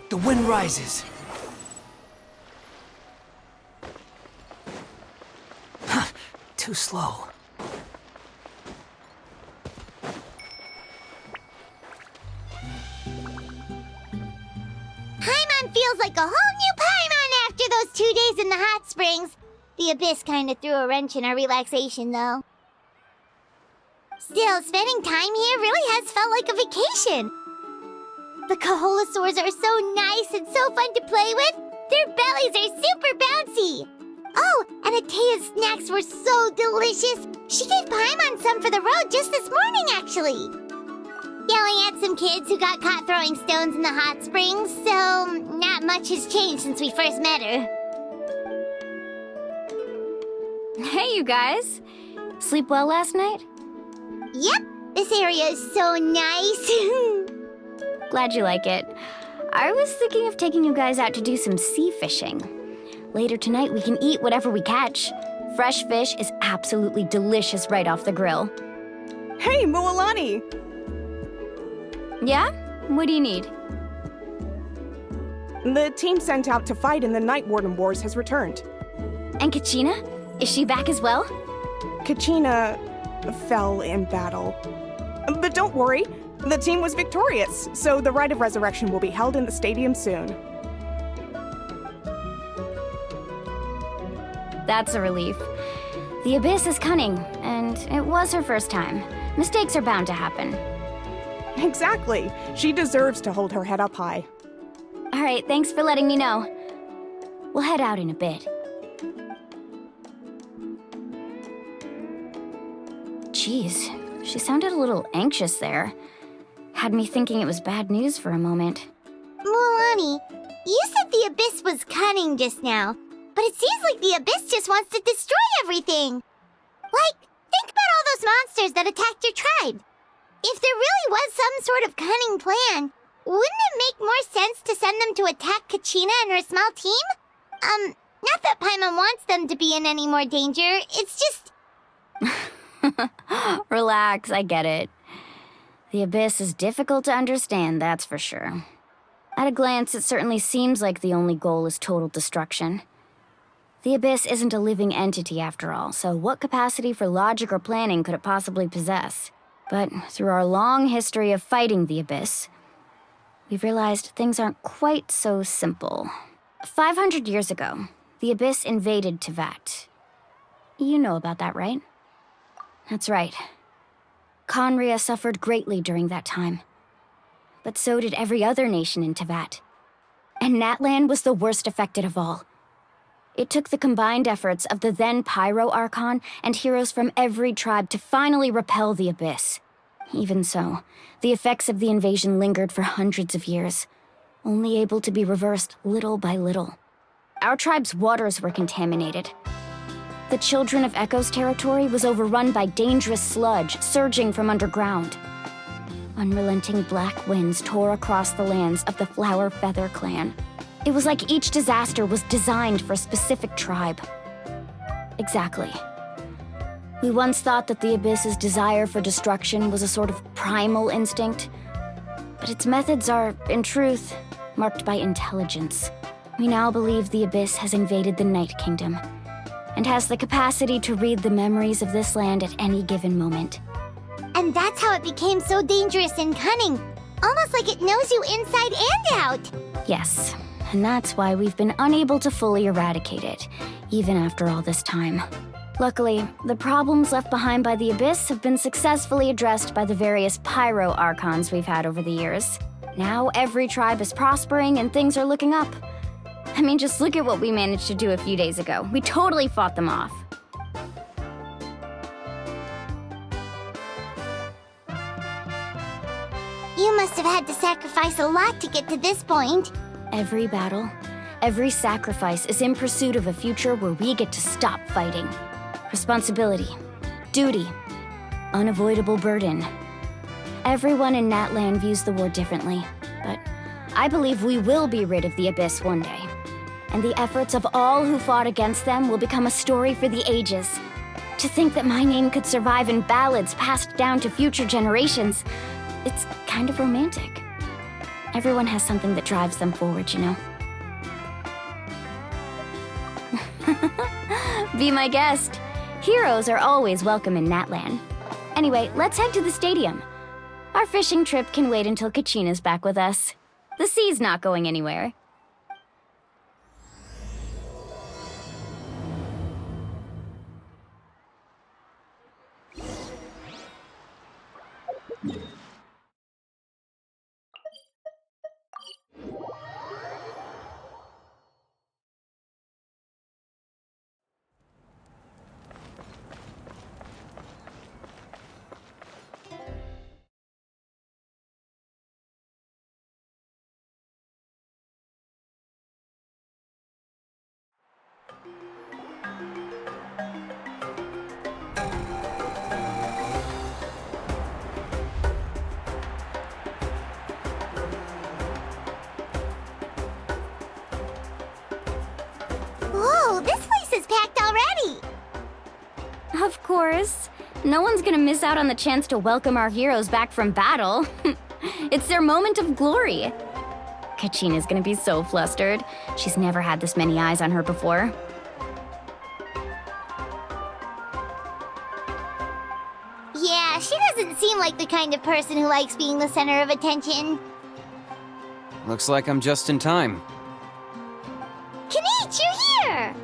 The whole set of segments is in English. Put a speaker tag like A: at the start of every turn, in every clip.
A: The wind rises. Too slow.
B: Paimon feels like a whole new Paimon after those 2 days in the hot springs. The Abyss kinda threw a wrench in our relaxation, though. Still, spending time here really has felt like a vacation. The Kaholosaurs are so nice and so fun to play with. Their bellies are super bouncy. Oh, and Atea's snacks were so delicious. She gave Paimon some for the road just this morning, actually. Yelling at some kids who got caught throwing stones in the hot springs, so not much has changed since we first met her.
C: Hey, you guys. Sleep well last night?
B: Yep, this area is so nice.
C: Glad you like it. I was thinking of taking you guys out to do some sea fishing. Later tonight, we can eat whatever we catch. Fresh fish is absolutely delicious right off the grill.
D: Hey, Mualani!
C: Yeah? What do you need?
D: The team sent out to fight in the Night Warden Wars has returned.
C: And Kachina? Is she back as well?
D: Kachina fell in battle. But don't worry, the team was victorious, so the Rite of Resurrection will be held in the stadium soon.
C: That's a relief. The Abyss is cunning, and it was her first time. Mistakes are bound to happen.
D: Exactly. She deserves to hold her head up high.
C: All right, thanks for letting me know. We'll head out in a bit. Jeez, she sounded a little anxious there. Had me thinking it was bad news for a moment.
B: Mualani, you said the Abyss was cunning just now, but it seems like the Abyss just wants to destroy everything. Like, think about all those monsters that attacked your tribe. If there really was some sort of cunning plan, wouldn't it make more sense to send them to attack Kachina and her small team? Not that Paimon wants them to be in any more danger, it's just...
C: Relax, I get it. The Abyss is difficult to understand, that's for sure. At a glance, it certainly seems like the only goal is total destruction. The Abyss isn't a living entity after all, so what capacity for logic or planning could it possibly possess? But through our long history of fighting the Abyss, we've realized things aren't quite so simple. 500 years ago, the Abyss invaded Teyvat. You know about that, right? That's right. Conria suffered greatly during that time. But so did every other nation in Teyvat. And Natlan was the worst affected of all. It took the combined efforts of the then Pyro Archon and heroes from every tribe to finally repel the Abyss. Even so, the effects of the invasion lingered for hundreds of years, only able to be reversed little by little. Our tribe's waters were contaminated. The Children of Echo's territory was overrun by dangerous sludge surging from underground. Unrelenting black winds tore across the lands of the Flower Feather clan. It was like each disaster was designed for a specific tribe. Exactly. We once thought that the Abyss's desire for destruction was a sort of primal instinct, but its methods are, in truth, marked by intelligence. We now believe the Abyss has invaded the Night Kingdom, and has the capacity to read the memories of this land at any given moment.
B: And that's how it became so dangerous and cunning. Almost like it knows you inside and out.
C: Yes, and that's why we've been unable to fully eradicate it, even after all this time. Luckily, the problems left behind by the Abyss have been successfully addressed by the various pyro Archons we've had over the years. Now every tribe is prospering and things are looking up. I mean, just look at what we managed to do a few days ago. We totally fought them off.
B: You must have had to sacrifice a lot to get to this point.
C: Every battle, every sacrifice is in pursuit of a future where we get to stop fighting. Responsibility, duty, unavoidable burden. Everyone in Natlan views the war differently, but I believe we will be rid of the Abyss one day. And the efforts of all who fought against them will become a story for the ages. To think that my name could survive in ballads passed down to future generations, it's kind of romantic. Everyone has something that drives them forward, you know? Be my guest. Heroes are always welcome in Natlan. Anyway, let's head to the stadium. Our fishing trip can wait until Kachina's back with us. The sea's not going anywhere.
B: Whoa, this place is packed already!
C: Of course. No one's gonna miss out on the chance to welcome our heroes back from battle. It's their moment of glory. Kachina's gonna be so flustered. She's never had this many eyes on her before.
B: Yeah, she doesn't seem like the kind of person who likes being the center of attention.
E: Looks like I'm just in time.
B: Kanich, you're here!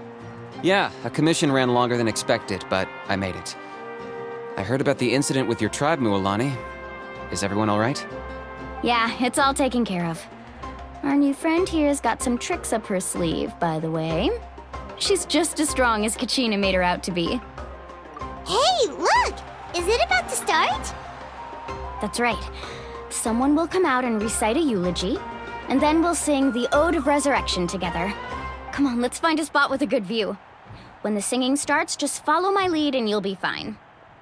E: Yeah, a commission ran longer than expected, but I made it. I heard about the incident with your tribe, Mualani. Is everyone all right?
C: Yeah, it's all taken care of. Our new friend here's got some tricks up her sleeve, by the way. She's just as strong as Kachina made her out to be.
B: Hey, look! Is it about to start?
C: That's right. Someone will come out and recite a eulogy, and then we'll sing the Ode of Resurrection together. Come on, let's find a spot with a good view. When the singing starts, just follow my lead and you'll be fine.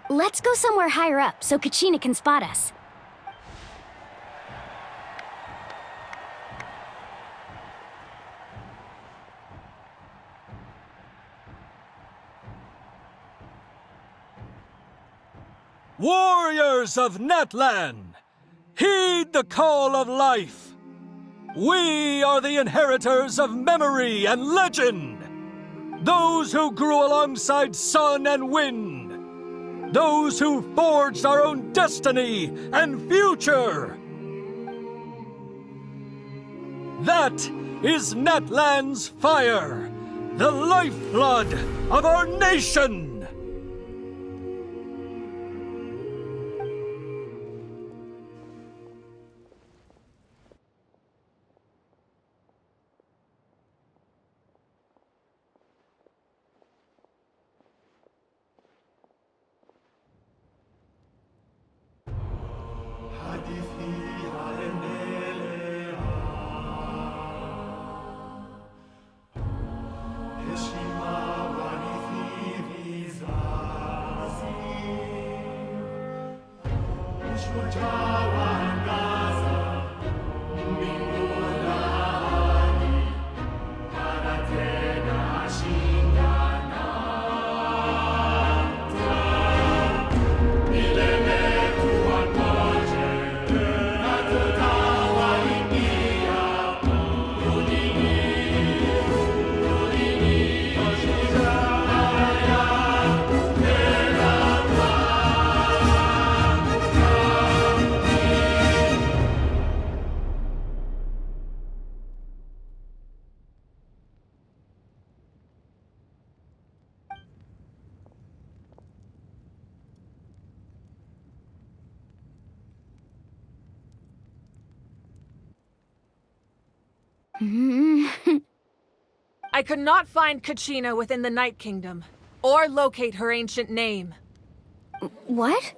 C: Let's go somewhere higher up so Kachina can spot us.
F: Warriors of Natlan, heed the call of life. We are the inheritors of memory and legend. Those who grew alongside sun and wind. Those who forged our own destiny and future. That is Natlan's fire, the lifeblood of our nation.
G: I could not find Kachina within the Night Kingdom, or locate her ancient name.
C: What?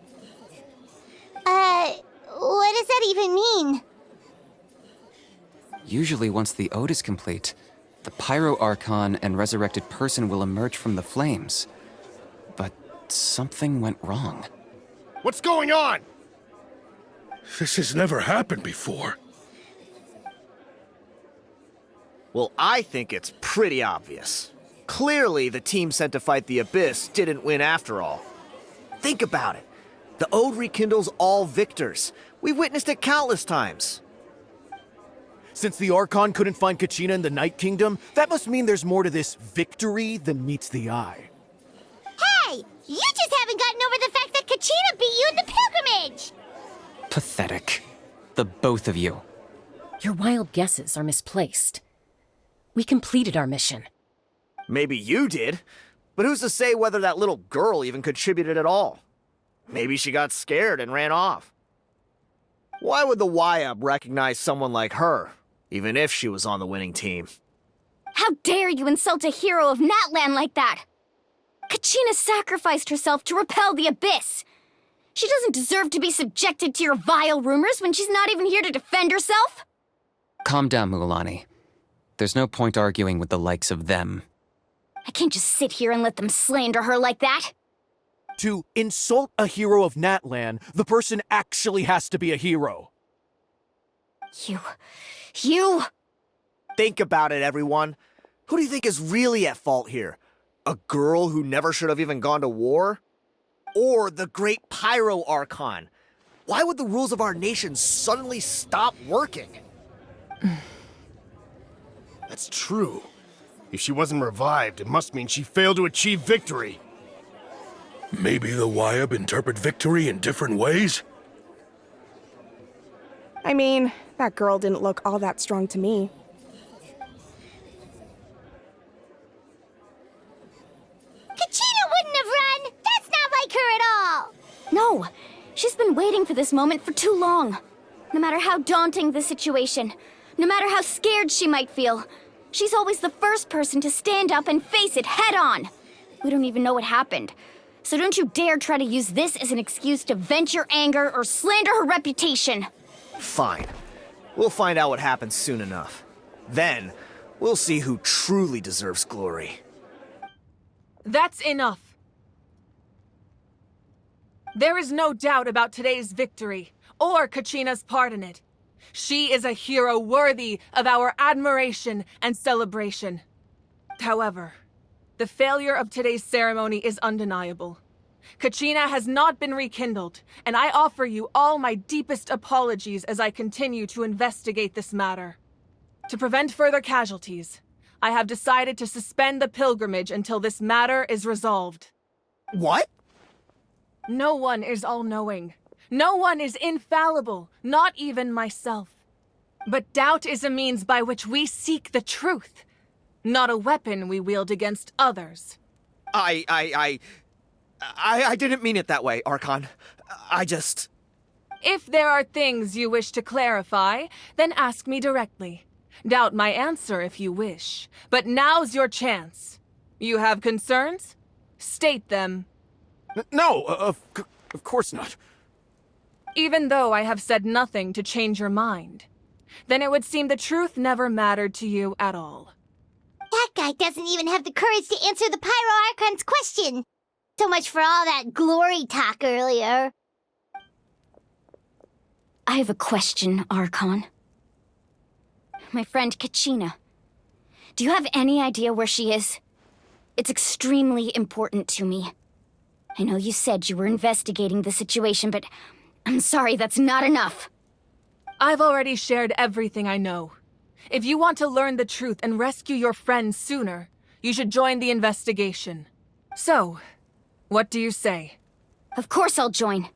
B: What does that even mean?
E: Usually once the ode is complete, the Pyro Archon and resurrected person will emerge from the flames. But something went wrong.
H: What's going on? This has never happened before.
I: Well, I think it's pretty obvious. Clearly, the team sent to fight the Abyss didn't win after all. Think about it. The Ode rekindles all victors. We've witnessed it countless times. Since the Archon couldn't find Kachina in the Night Kingdom, that must mean there's more to this victory than meets the eye.
B: Hey! You just haven't gotten over the fact that Kachina beat you in the pilgrimage!
E: Pathetic. The both of you.
J: Your wild guesses are misplaced. We completed our mission.
I: Maybe you did, but who's to say whether that little girl even contributed at all? Maybe she got scared and ran off. Why would the YUB recognize someone like her, even if she was on the winning team?
C: How dare you insult a hero of Natlan like that? Kachina sacrificed herself to repel the Abyss. She doesn't deserve to be subjected to your vile rumors when she's not even here to defend herself.
E: Calm down, Mualani. There's no point arguing with the likes of them.
C: I can't just sit here and let them slander her like that.
I: To insult a hero of Natlan, the person actually has to be a hero.
C: You...
I: Think about it, everyone. Who do you think is really at fault here? A girl who never should have even gone to war? Or the great Pyro Archon? Why would the rules of our nation suddenly stop working?
H: That's true. If she wasn't revived, it must mean she failed to achieve victory. Maybe the YUB interpret victory in different ways?
D: I mean, that girl didn't look all that strong to me.
B: Kachina wouldn't have run! That's not like her at all!
C: No, she's been waiting for this moment for too long. No matter how daunting the situation, no matter how scared she might feel, she's always the first person to stand up and face it head on. We don't even know what happened. So don't you dare try to use this as an excuse to vent your anger or slander her reputation.
I: Fine. We'll find out what happens soon enough. Then, we'll see who truly deserves glory.
G: That's enough. There is no doubt about today's victory, or Kachina's part in it. She is a hero worthy of our admiration and celebration. However, the failure of today's ceremony is undeniable. Kachina has not been rekindled, and I offer you all my deepest apologies as I continue to investigate this matter. To prevent further casualties, I have decided to suspend the pilgrimage until this matter is resolved.
I: What?
G: No one is all-knowing. No one is infallible, not even myself. But doubt is a means by which we seek the truth, not a weapon we wield against others.
I: I didn't mean it that way, Archon.
G: If there are things you wish to clarify, then ask me directly. Doubt my answer if you wish, but now's your chance. You have concerns? State them.
I: No, of course not.
G: Even though I have said nothing to change your mind, then it would seem the truth never mattered to you at all.
B: That guy doesn't even have the courage to answer the Pyro Archon's question. So much for all that glory talk earlier.
C: I have a question, Archon. My friend Kachina. Do you have any idea where she is? It's extremely important to me. I know you said you were investigating the situation, but I'm sorry, that's not enough.
G: I've already shared everything I know. If you want to learn the truth and rescue your friend sooner, you should join the investigation. So, what do you say?
C: Of course I'll join.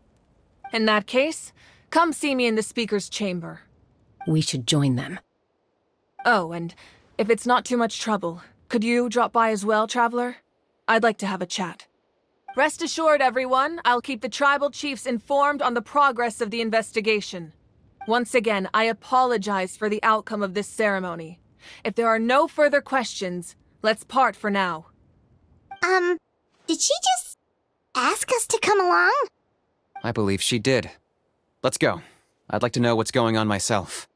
G: In that case, come see me in the speaker's chamber.
J: We should join them.
G: Oh, and if it's not too much trouble, could you drop by as well, Traveler? I'd like to have a chat. Rest assured, everyone, I'll keep the tribal chiefs informed on the progress of the investigation. Once again, I apologize for the outcome of this ceremony, If there are no further questions, let's part for now.
B: Did she just ask us to come along?
E: I believe she did. Let's go. I'd like to know what's going on myself.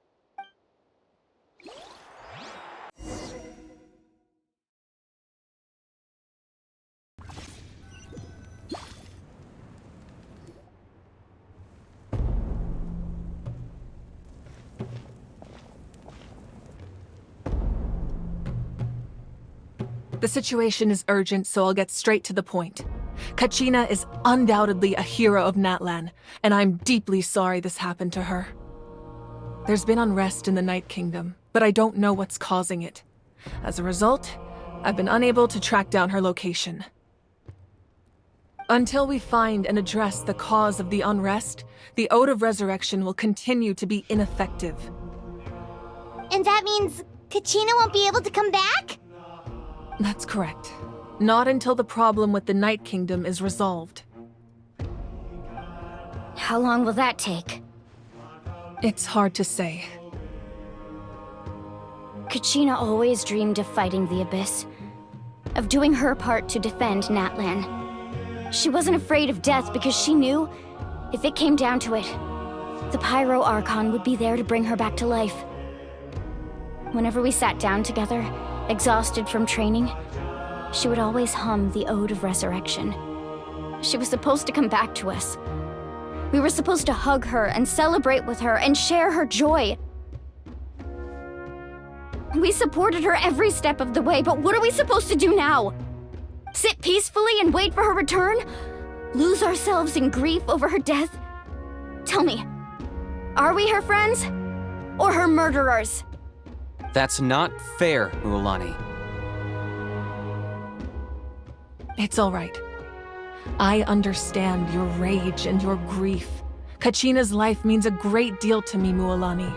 G: The situation is urgent, so I'll get straight to the point. Kachina is undoubtedly a hero of Natlan, and I'm deeply sorry this happened to her. There's been unrest in the Night Kingdom, but I don't know what's causing it. As a result, I've been unable to track down her location. Until we find and address the cause of the unrest, the Ode of Resurrection will continue to be ineffective.
B: And that means Kachina won't be able to come back?
G: That's correct. Not until the problem with the Night Kingdom is resolved.
C: How long will that take?
G: It's hard to say.
C: Kachina always dreamed of fighting the Abyss, of doing her part to defend Natlan. She wasn't afraid of death because she knew, if it came down to it, the Pyro Archon would be there to bring her back to life. Whenever we sat down together, exhausted from training, she would always hum the Ode of Resurrection. She was supposed to come back to us. We were supposed to hug her and celebrate with her and share her joy. We supported her every step of the way, but what are we supposed to do now? Sit peacefully and wait for her return? Lose ourselves in grief over her death? Tell me, are we her friends? Or her murderers?
E: That's not fair, Mualani.
G: It's all right. I understand your rage and your grief. Kachina's life means a great deal to me, Mualani.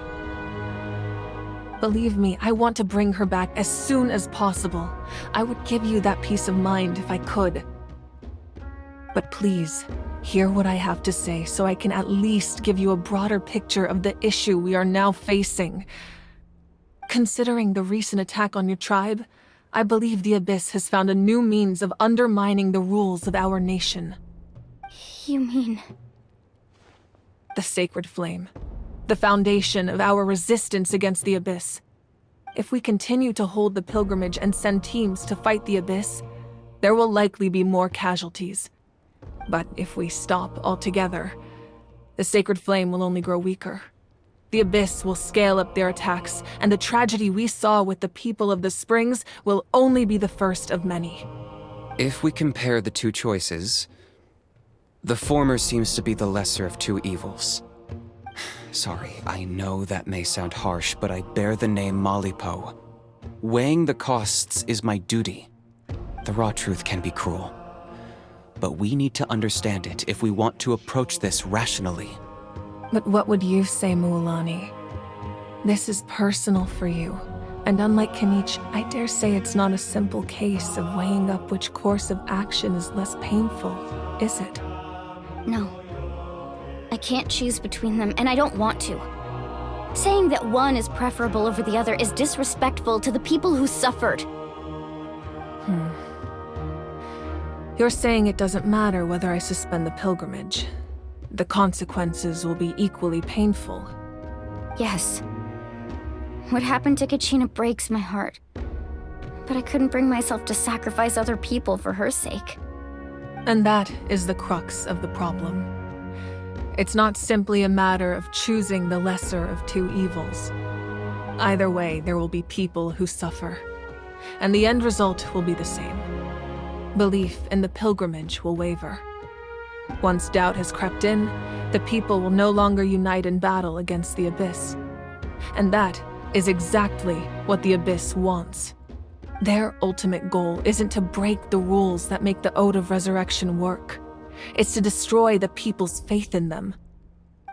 G: Believe me, I want to bring her back as soon as possible. I would give you that peace of mind if I could. But please, hear what I have to say so I can at least give you a broader picture of the issue we are now facing. Considering the recent attack on your tribe, I believe the Abyss has found a new means of undermining the rules of our nation.
C: You mean...
G: The Sacred Flame. The foundation of our resistance against the Abyss. If we continue to hold the pilgrimage and send teams to fight the Abyss, there will likely be more casualties. But if we stop altogether, the Sacred Flame will only grow weaker. The Abyss will scale up their attacks, and the tragedy we saw with the people of the Springs will only be the first of many.
E: If we compare the two choices, the former seems to be the lesser of two evils. Sorry, I know that may sound harsh, but I bear the name Malipo. Weighing the costs is my duty. The raw truth can be cruel. But we need to understand it if we want to approach this rationally.
G: But what would you say, Mualani? This is personal for you, and unlike Kanich, I dare say it's not a simple case of weighing up which course of action is less painful, is it?
C: No. I can't choose between them, and I don't want to. Saying that one is preferable over the other is disrespectful to the people who suffered.
G: You're saying it doesn't matter whether I suspend the pilgrimage. The consequences will be equally painful.
C: Yes. What happened to Kachina breaks my heart. But I couldn't bring myself to sacrifice other people for her sake.
G: And that is the crux of the problem. It's not simply a matter of choosing the lesser of two evils. Either way, there will be people who suffer. And the end result will be the same. Belief in the pilgrimage will waver. Once doubt has crept in, the people will no longer unite in battle against the Abyss. And that is exactly what the Abyss wants. Their ultimate goal isn't to break the rules that make the Ode of Resurrection work. It's to destroy the people's faith in them.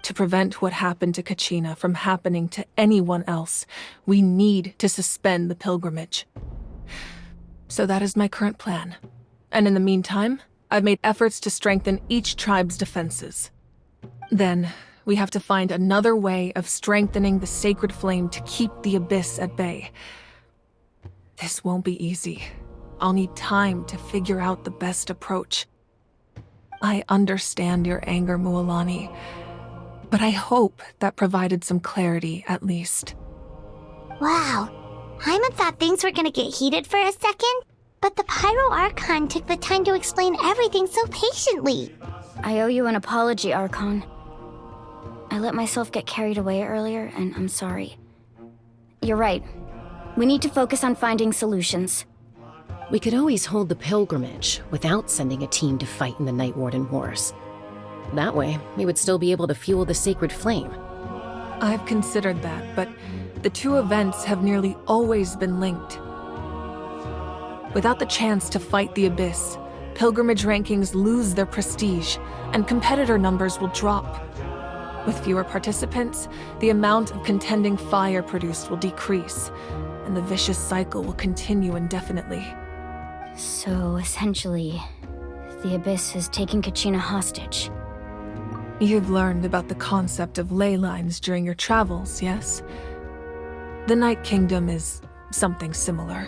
G: To prevent what happened to Kachina from happening to anyone else, we need to suspend the pilgrimage. So that is my current plan. And in the meantime, I've made efforts to strengthen each tribe's defenses. Then, we have to find another way of strengthening the Sacred Flame to keep the Abyss at bay. This won't be easy. I'll need time to figure out the best approach. I understand your anger, Mualani, but I hope that provided some clarity at least.
B: Wow. Hyman thought things were gonna get heated for a second, but the Pyro Archon took the time to explain everything so patiently.
C: I owe you an apology, Archon. I let myself get carried away earlier, and I'm sorry. You're right. We need to focus on finding solutions.
J: We could always hold the pilgrimage without sending a team to fight in the Night Warden Wars. That way, we would still be able to fuel the sacred flame.
G: I've considered that, but the two events have nearly always been linked. Without the chance to fight the Abyss, pilgrimage rankings lose their prestige, and competitor numbers will drop. With fewer participants, the amount of contending fire produced will decrease, and the vicious cycle will continue indefinitely.
C: So, essentially, the Abyss is taking Kachina hostage.
G: You've learned about the concept of ley lines during your travels, yes? The Night Kingdom is something similar.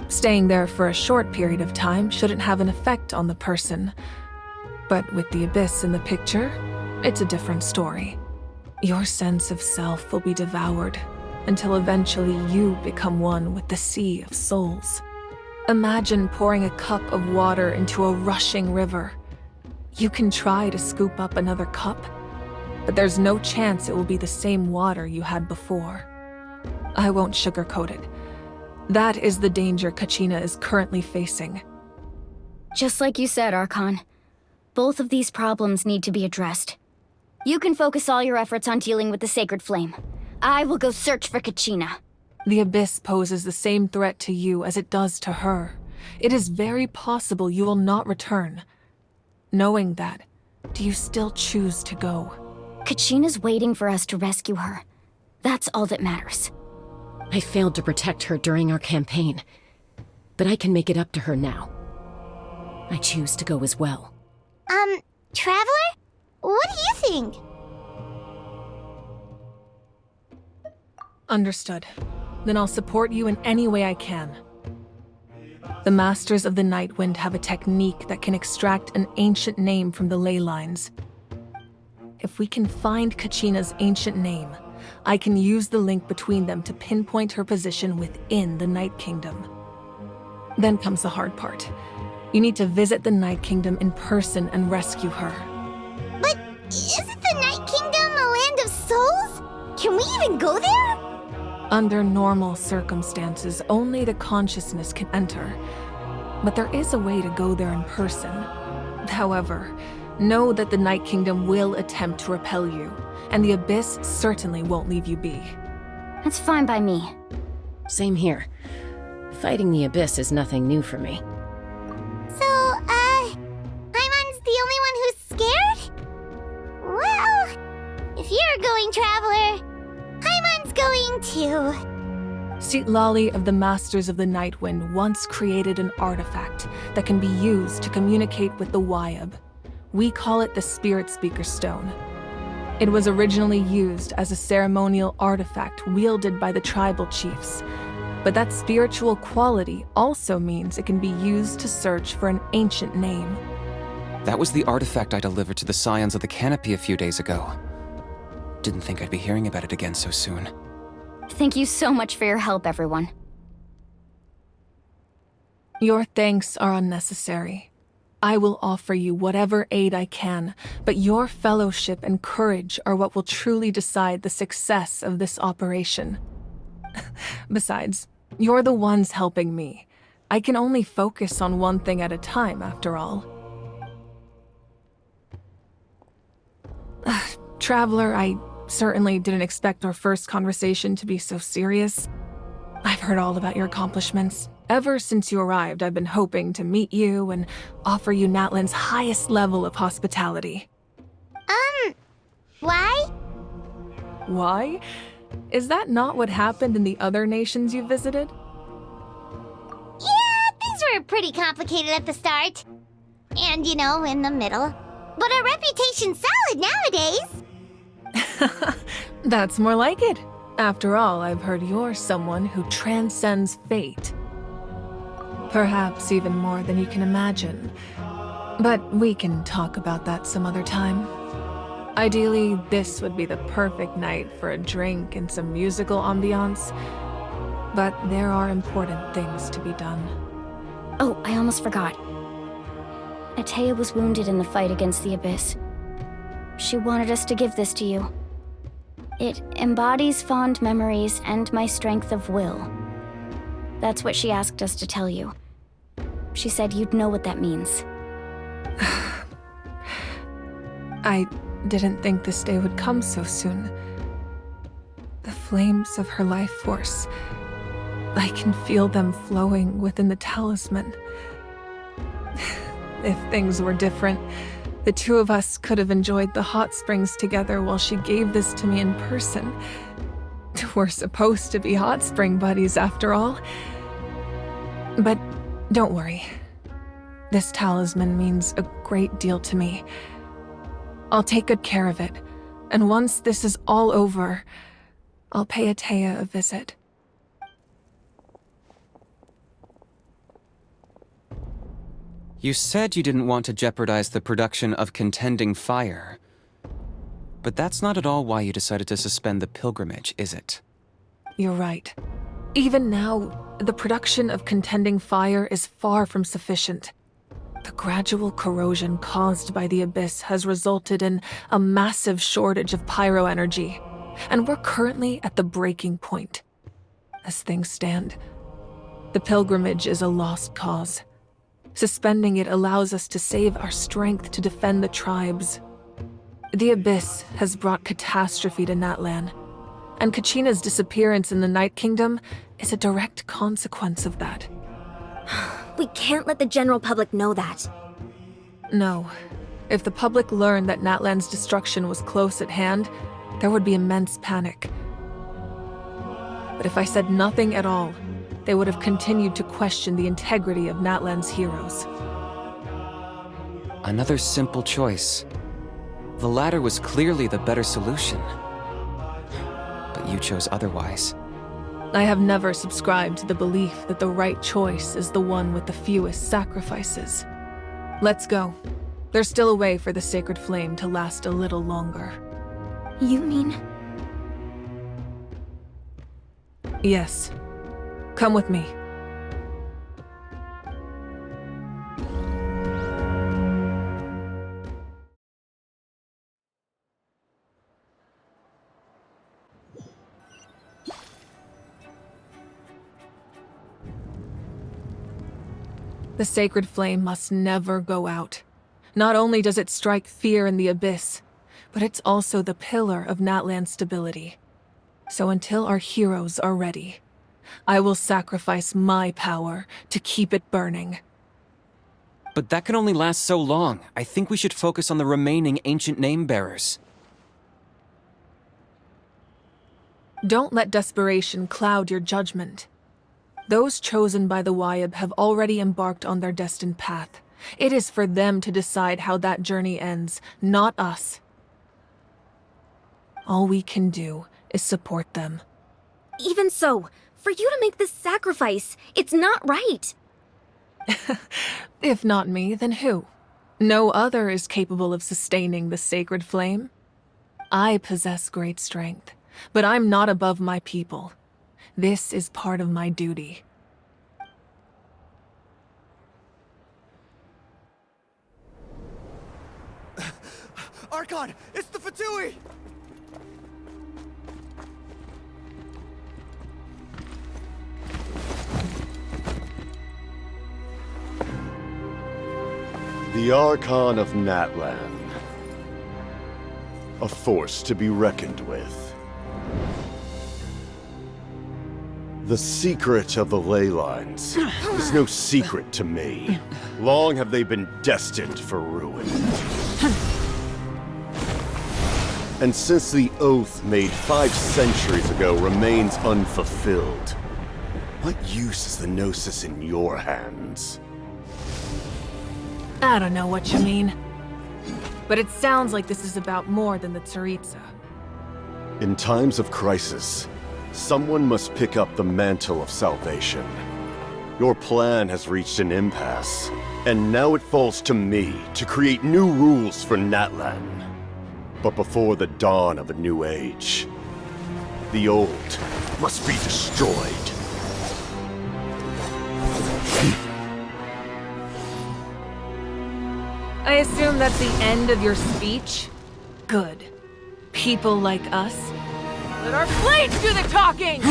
G: Staying there for a short period of time shouldn't have an effect on the person. But with the Abyss in the picture, it's a different story. Your sense of self will be devoured until eventually you become one with the sea of souls. Imagine pouring a cup of water into a rushing river. You can try to scoop up another cup, but there's no chance it will be the same water you had before. I won't sugarcoat it. That is the danger Kachina is currently facing.
C: Just like you said, Archon. Both of these problems need to be addressed. You can focus all your efforts on dealing with the Sacred Flame. I will go search for Kachina.
G: The Abyss poses the same threat to you as it does to her. It is very possible you will not return. Knowing that, do you still choose to go?
C: Kachina's waiting for us to rescue her. That's all that matters.
J: I failed to protect her during our campaign, but I can make it up to her now. I choose to go as well.
B: Traveler? What do you think?
G: Understood. Then I'll support you in any way I can. The Masters of the Nightwind have a technique that can extract an ancient name from the ley lines. If we can find Kachina's ancient name, I can use the link between them to pinpoint her position within the Night Kingdom. Then comes the hard part. You need to visit the Night Kingdom in person and rescue her.
B: But isn't the Night Kingdom a land of souls? Can we even go there?
G: Under normal circumstances, only the consciousness can enter. But there is a way to go there in person. However, know that the Night Kingdom will attempt to repel you, and the Abyss certainly won't leave you be.
C: That's fine by me.
J: Same here. Fighting the Abyss is nothing new for me.
B: So, Hyman's the only one who's scared? Well, if you're going, Traveler, Hyman's going too.
G: Lali of the Masters of the Nightwind once created an artifact that can be used to communicate with the Wyab. We call it the Spirit Speaker Stone. It was originally used as a ceremonial artifact wielded by the tribal chiefs, but that spiritual quality also means it can be used to search for an ancient name.
E: That was the artifact I delivered to the Scions of the Canopy a few days ago. Didn't think I'd be hearing about it again so soon.
C: Thank you so much for your help, everyone.
G: Your thanks are unnecessary. I will offer you whatever aid I can, but your fellowship and courage are what will truly decide the success of this operation. Besides, you're the ones helping me. I can only focus on one thing at a time, after all. Traveler, I certainly didn't expect our first conversation to be so serious. I've heard all about your accomplishments. Ever since you arrived, I've been hoping to meet you and offer you Natlan's highest level of hospitality.
B: Why?
G: Why? Is that not what happened in the other nations you visited?
B: Yeah, things were pretty complicated at the start. And, in the middle. But our reputation's solid nowadays.
G: That's more like it. After all, I've heard you're someone who transcends fate. Perhaps even more than you can imagine. But we can talk about that some other time. Ideally, this would be the perfect night for a drink and some musical ambiance. But there are important things to be done.
C: Oh, I almost forgot. Atea was wounded in the fight against the Abyss. She wanted us to give this to you. It embodies fond memories and my strength of will. That's what she asked us to tell you. She said you'd know what that means.
G: I didn't think this day would come so soon. The flames of her life force. I can feel them flowing within the talisman. If things were different, the two of us could have enjoyed the hot springs together while she gave this to me in person. We're supposed to be hot spring buddies after all. But don't worry. This talisman means a great deal to me. I'll take good care of it, and once this is all over, I'll pay Atea a visit.
E: You said you didn't want to jeopardize the production of Contending Fire. But that's not at all why you decided to suspend the pilgrimage, is it?
G: You're right. Even now, the production of Contending Fire is far from sufficient. The gradual corrosion caused by the Abyss has resulted in a massive shortage of pyro energy, and we're currently at the breaking point. As things stand, the pilgrimage is a lost cause. Suspending it allows us to save our strength to defend the tribes. The Abyss has brought catastrophe to Natlan, and Kachina's disappearance in the Night Kingdom is a direct consequence of that.
B: We can't let the general public know that.
G: No. If the public learned that Natlan's destruction was close at hand, there would be immense panic. But if I said nothing at all, they would have continued to question the integrity of Natlan's heroes.
E: Another simple choice. The latter was clearly the better solution. But you chose otherwise.
G: I have never subscribed to the belief that the right choice is the one with the fewest sacrifices. Let's go. There's still a way for the sacred flame to last a little longer.
B: You mean?
G: Yes. Come with me. The sacred flame must never go out. Not only does it strike fear in the Abyss, but it's also the pillar of Natlan's stability. So until our heroes are ready, I will sacrifice my power to keep it burning.
E: But that can only last so long. I think we should focus on the remaining ancient name-bearers.
G: Don't let desperation cloud your judgment. Those chosen by the Wayab have already embarked on their destined path. It is for them to decide how that journey ends, not us. All we can do is support them.
B: Even so, for you to make this sacrifice, it's not right.
G: If not me, then who? No other is capable of sustaining the sacred flame. I possess great strength, but I'm not above my people. This is part of my duty.
I: Archon, it's the Fatui!
K: The Archon of Natlan. A force to be reckoned with. The secret of the ley lines is no secret to me. Long have they been destined for ruin. And since the oath made 5 centuries ago remains unfulfilled, what use is the Gnosis in your hands?
G: I don't know what you mean. But it sounds like this is about more than the Tsaritsa.
K: In times of crisis, someone must pick up the mantle of salvation. Your plan has reached an impasse, and now it falls to me to create new rules for Natlan. But before the dawn of a new age, the old must be destroyed.
G: I assume that's the end of your speech? Good. People like us. Let our blades do the talking!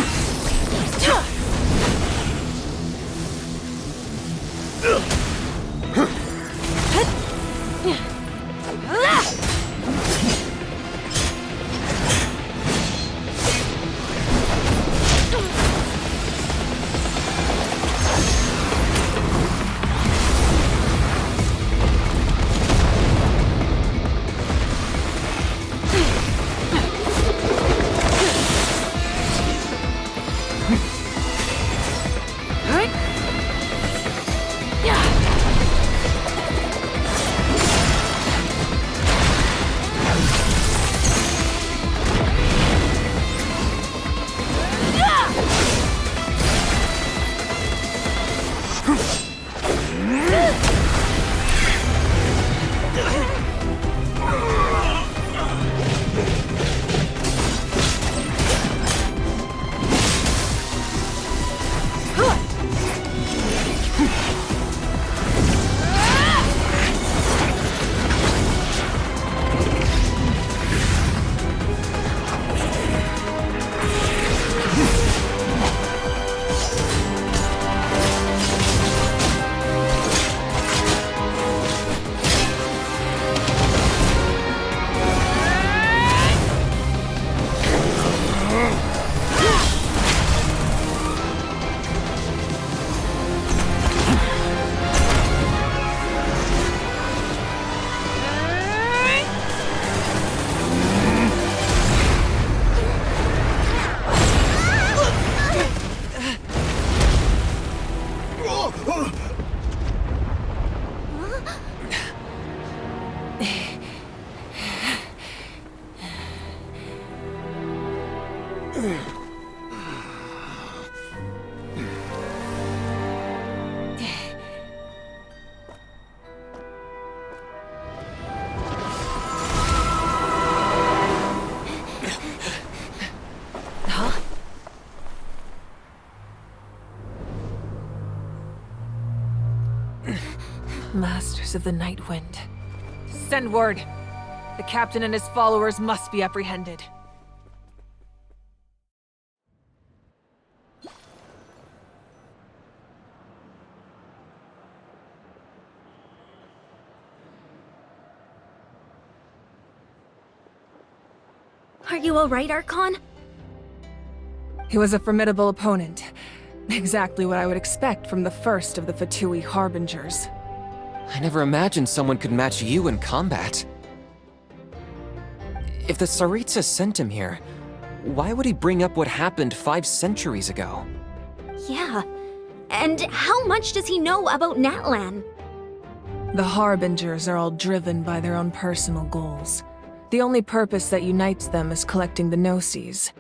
G: Masters of the Night Wind. Send word. The captain and his followers must be apprehended.
L: Are you alright, Archon?
G: He was a formidable opponent. Exactly what I would expect from the first of the Fatui Harbingers.
E: I never imagined someone could match you in combat. If the Tsaritsa sent him here, why would he bring up what happened 5 centuries ago?
L: Yeah. And how much does he know about Natlan?
G: The Harbingers are all driven by their own personal goals. The only purpose that unites them is collecting the Gnosis.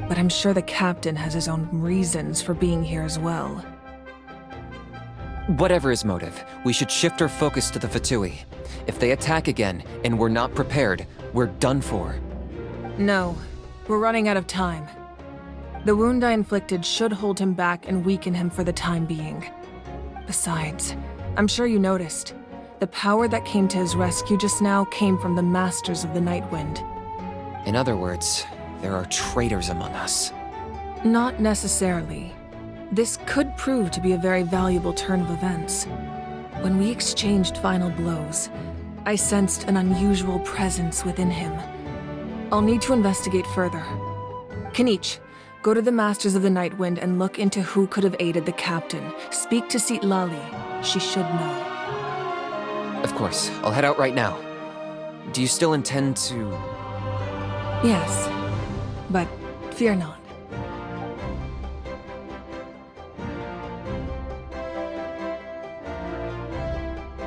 G: But I'm sure the captain has his own reasons for being here as well.
E: Whatever his motive, we should shift our focus to the Fatui. If they attack again, and we're not prepared, we're done for.
G: No, we're running out of time. The wound I inflicted should hold him back and weaken him for the time being. Besides, I'm sure you noticed, the power that came to his rescue just now came from the Masters of the Night Wind.
E: In other words, there are traitors among us.
G: Not necessarily. This could prove to be a very valuable turn of events. When we exchanged final blows, I sensed an unusual presence within him. I'll need to investigate further. Kanich, go to the Masters of the Night Wind and look into who could have aided the captain. Speak to Seat Lali. She should know.
E: Of course, I'll head out right now. Do you still intend to...
G: Yes, but fear not.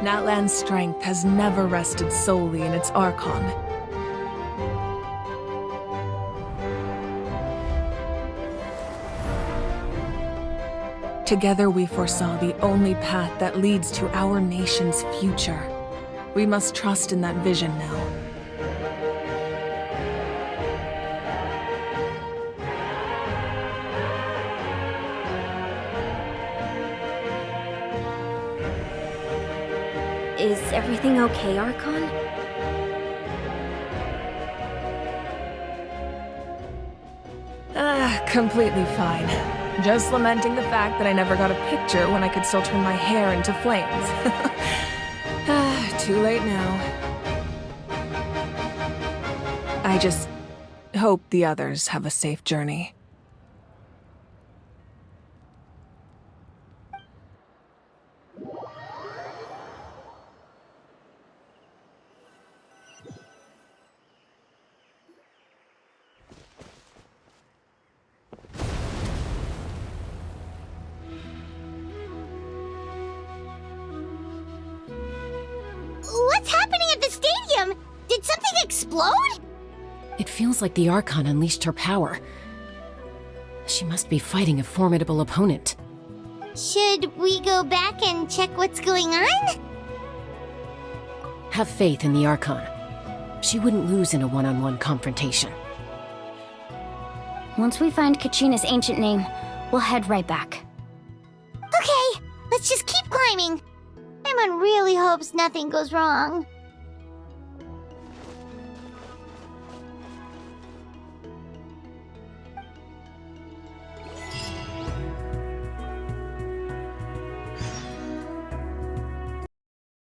G: Natlan's strength has never rested solely in its Archon. Together we foresaw the only path that leads to our nation's future. We must trust in that vision now.
L: Is everything okay, Archon?
G: Completely fine. Just lamenting the fact that I never got a picture when I could still turn my hair into flames. Too late now. I just hope the others have a safe journey.
B: What's happening at the stadium? Did something explode?
J: It feels like the Archon unleashed her power. She must be fighting a formidable opponent.
B: Should we go back and check what's going on?
J: Have faith in the Archon. She wouldn't lose in a one-on-one confrontation.
C: Once we find Kachina's ancient name, we'll head right back.
B: Okay, let's just keep climbing. Emon really hopes nothing goes wrong.